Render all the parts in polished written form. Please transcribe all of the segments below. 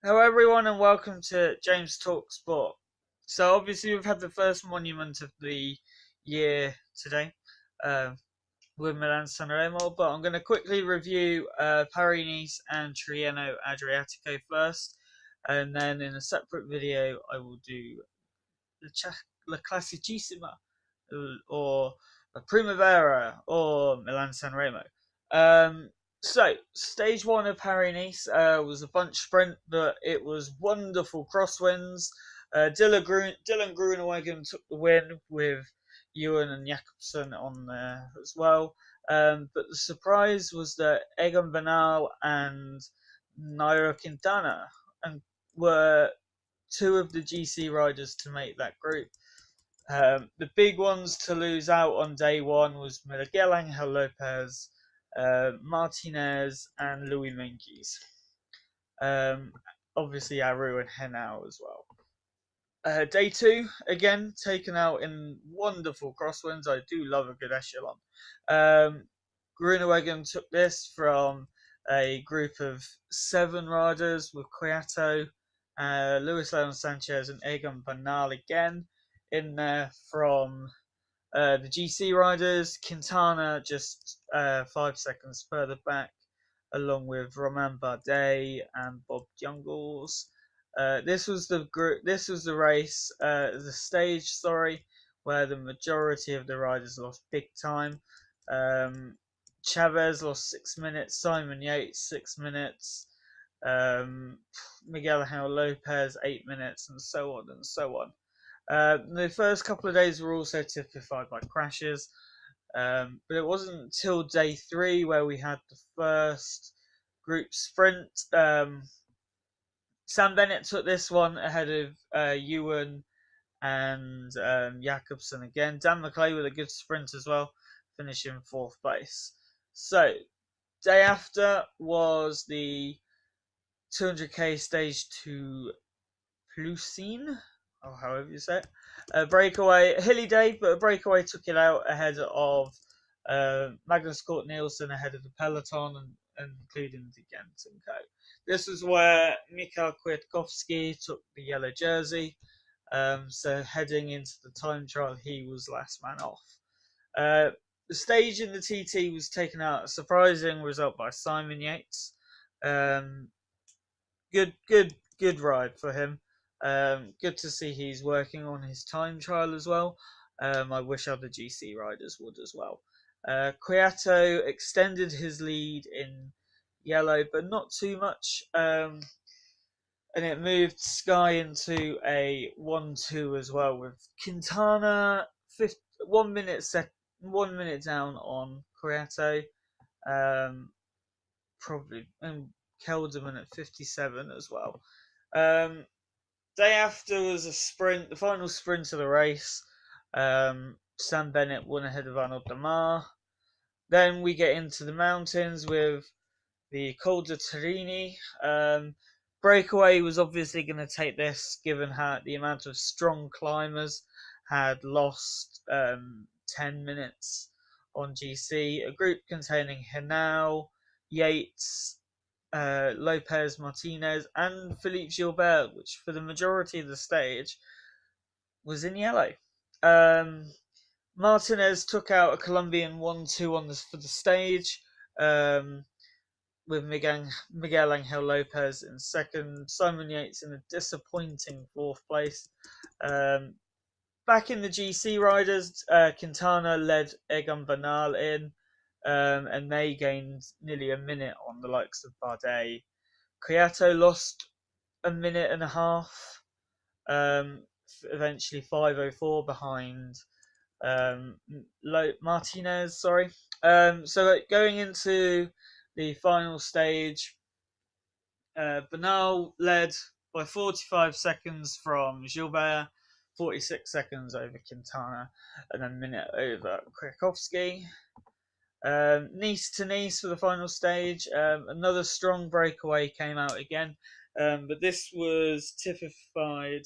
Hello everyone and welcome to James Talk Sport. So obviously we've had the first monument of the year today uh, with Milan-San Remo, but I'm going to quickly review Paris-Nice and Tirreno-Adriatico first, and then in a separate video I will do La Classicissima or La Primavera or Milan-San Remo. Um, so, stage one of Paris-Nice was a bunch sprint, but it was wonderful crosswinds. Dylan Groenewegen took the win with Ewan and Jakobsen on there as well. But the surprise was that Egan Bernal and Nairo Quintana were two of the GC riders to make that group. The big ones to lose out on day one was Miguel Angel Lopez, Martinez, and Louis Meintjes. Um, Obviously, Aru and Henao as well. Day two, again, taken out in wonderful crosswinds. I do love a good echelon. Groenewegen took this from a group of 7 riders with Cueto, Luis Leon Sanchez, and Egan Bernal again in there from the GC riders. Quintana just 5 seconds further back, along with Romain Bardet and Bob Jungels. This was the group. This was the race, the stage. Sorry, where the majority of the riders lost big time. Chavez lost 6 minutes. Simon Yates 6 minutes. Miguel Angel Lopez 8 minutes, and so on and so on. The first couple of days were also typified by crashes, but it wasn't until day 3 where we had the first group sprint. Sam Bennett took this one ahead of Ewan and Jakobsen again. Dan McClay with a good sprint as well, finishing 4th place. So, day after was the 200k stage to Plousine, or however you say it. A breakaway, hilly day, but a breakaway took it out ahead of Magnus Cort Nielsen ahead of the peloton and including the Gent and Co. This was where Mikhail Kwiatkowski took the yellow jersey. So heading into the time trial, he was last man off. The stage in the TT was taken out, a surprising result by Simon Yates. Good ride for him. Good to see he's working on his time trial as well. I wish other GC riders would as well. Cueto extended his lead in yellow, but not too much. And it moved Sky into a 1-2 as well, with Quintana 1 minute down on Cueto. Probably, and Kelderman at 57 as well. Day after was a sprint, the final sprint of the race. Sam Bennett won ahead of Arnaud Demar. Then we get into the mountains with the Col de Tirreni. Breakaway was obviously going to take this, given how the amount of strong climbers had lost 10 minutes on GC. A group containing Henao, Yates, Lopez, Martinez, and Philippe Gilbert, which for the majority of the stage was in yellow. Martinez took out a Colombian 1-2 for the stage, with Miguel Angel Lopez in second, Simon Yates in a disappointing 4th place. Back in the GC riders, Quintana led Egan Bernal in, and they gained nearly a minute on the likes of Bardet. Cueto lost a minute and a half, eventually 5:04 behind Martinez. Sorry. So going into the final stage, Bernal led by 45 seconds from Gilbert, 46 seconds over Quintana, and a minute over Kwiatkowski. Nice to Nice for the final stage. Another strong breakaway came out again, but this was typified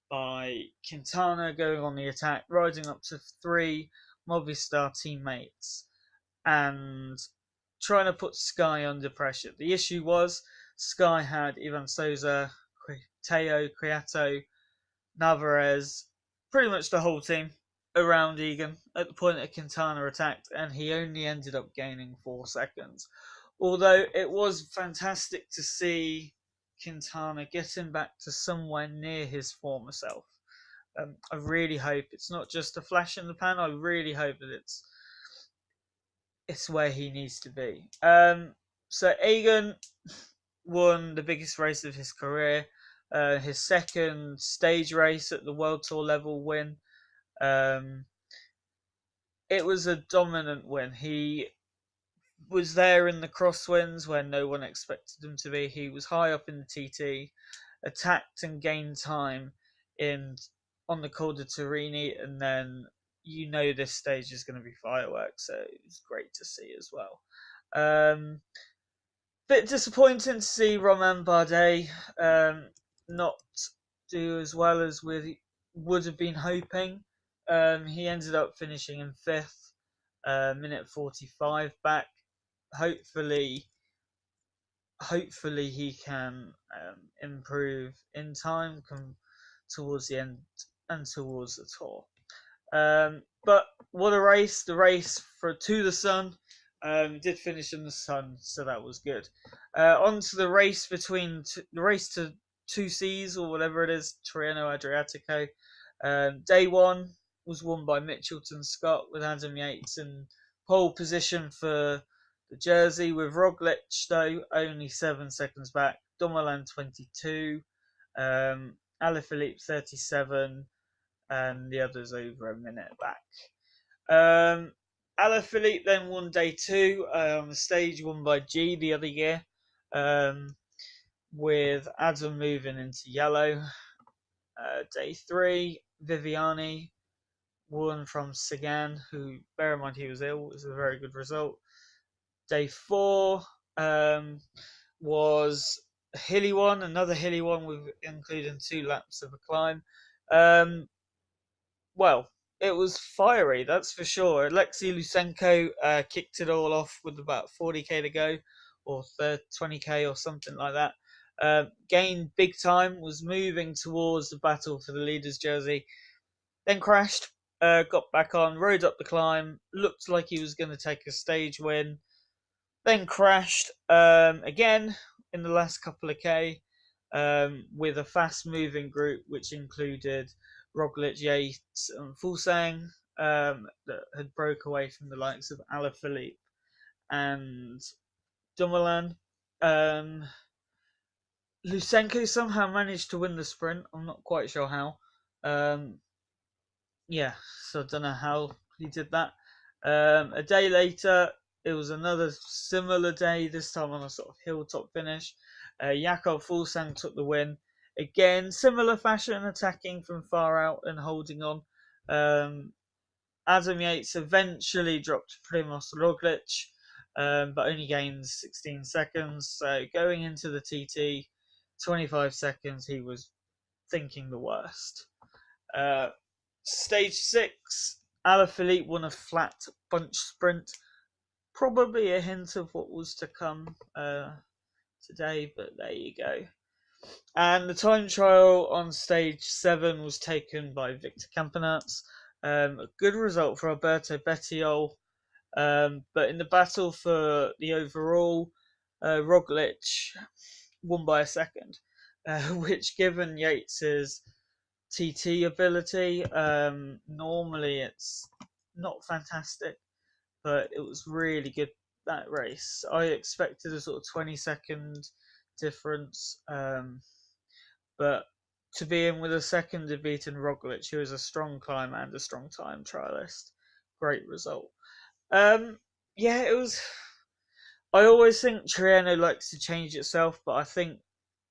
by Quintana going on the attack, riding up to 3 Movistar teammates and trying to put Sky under pressure. The issue was Sky had Ivan Souza, Teo, Criato, Navarez, pretty much the whole team around Egan at the point that Quintana attacked, and he only ended up gaining 4 seconds. Although it was fantastic to see Quintana getting back to somewhere near his former self. I really hope it's not just a flash in the pan. I really hope that it's where he needs to be. So Egan won the biggest race of his career, his second stage race at the World Tour level win. It was a dominant win. He was there in the crosswinds when no one expected him to be. He was high up in the TT, attacked and gained time in on the Col de Tirreno, and then this stage is going to be fireworks, so it was great to see as well. Bit disappointing to see Romain Bardet not do as well as we would have been hoping. He ended up finishing in 5th, minute 45 back. Hopefully he can improve in time towards the end and towards the Tour. But what a race! The race to the sun did finish in the sun, so that was good. On to the race the race to 2Cs or whatever it is, Tirreno-Adriatico. Day 1 was won by Mitchelton Scott with Adam Yates in pole position for the jersey, with Roglic though only 7 seconds back, Dumoulin 22, Alaphilippe 37, and the others over a minute back. Alaphilippe then won day 2 on the stage won by G the other year, with Adam moving into yellow. Day 3, Viviani won from Sagan, who, bear in mind he was ill, was a very good result. Day 4 was a hilly one, another hilly one, with including 2 laps of a climb. Well, it was fiery, that's for sure. Alexei Lusenko kicked it all off with about 40k to go, or 20k or something like that. Gained big time, was moving towards the battle for the leader's jersey, then crashed, got back on, rode up the climb, looked like he was going to take a stage win, then crashed again in the last couple of K with a fast-moving group which included Roglic, Yates, and Fuglsang that had broke away from the likes of Alaphilippe and Dumoulin. Lusenko somehow managed to win the sprint. I'm not quite sure how. So I don't know how he did that. A day later, it was another similar day, this time on a sort of hilltop finish. Jakob Fuglsang took the win. Again, similar fashion, attacking from far out and holding on. Adam Yates eventually dropped Primoz Roglic, but only gained 16 seconds. So going into the TT, 25 seconds, he was thinking the worst. Stage 6, Alaphilippe won a flat bunch sprint. Probably a hint of what was to come today, but there you go. And the time trial on stage 7 was taken by Victor Campenaerts. A good result for Alberto Bettiol. But in the battle for the overall, Roglic won by a second, which, given Yates's TT ability, normally it's not fantastic, but it was really good, that race. I expected a sort of 20-second difference, but to be in with a second had beaten Roglic, who is a strong climber and a strong time trialist. Great result. It was. I always think Tirreno likes to change itself, but I think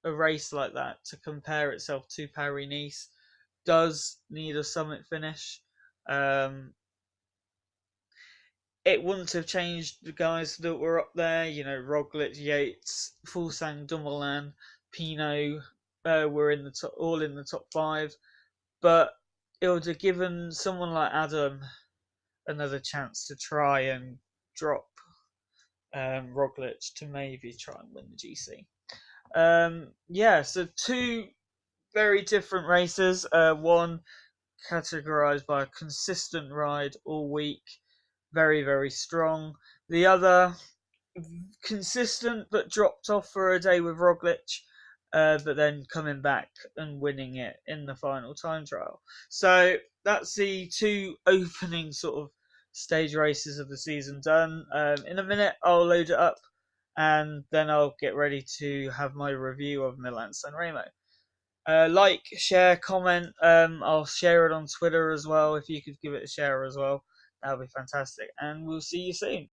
a race like that, to compare itself to Paris-Nice, does need a summit finish. It wouldn't have changed the guys that were up there. Roglic, Yates, Fuglsang, Dumoulin, Pinot were all in the top 5. But it would have given someone like Adam another chance to try and drop Roglic to maybe try and win the GC. So 2 very different races. One categorized by a consistent ride all week, very, very strong. The other, consistent but dropped off for a day with Roglic, but then coming back and winning it in the final time trial. So that's the two opening sort of stage races of the season done. In a minute, I'll load it up and then I'll get ready to have my review of Milan San Remo. Like, share, comment. I'll share it on Twitter as well. If you could give it a share as well, that would be fantastic. And we'll see you soon.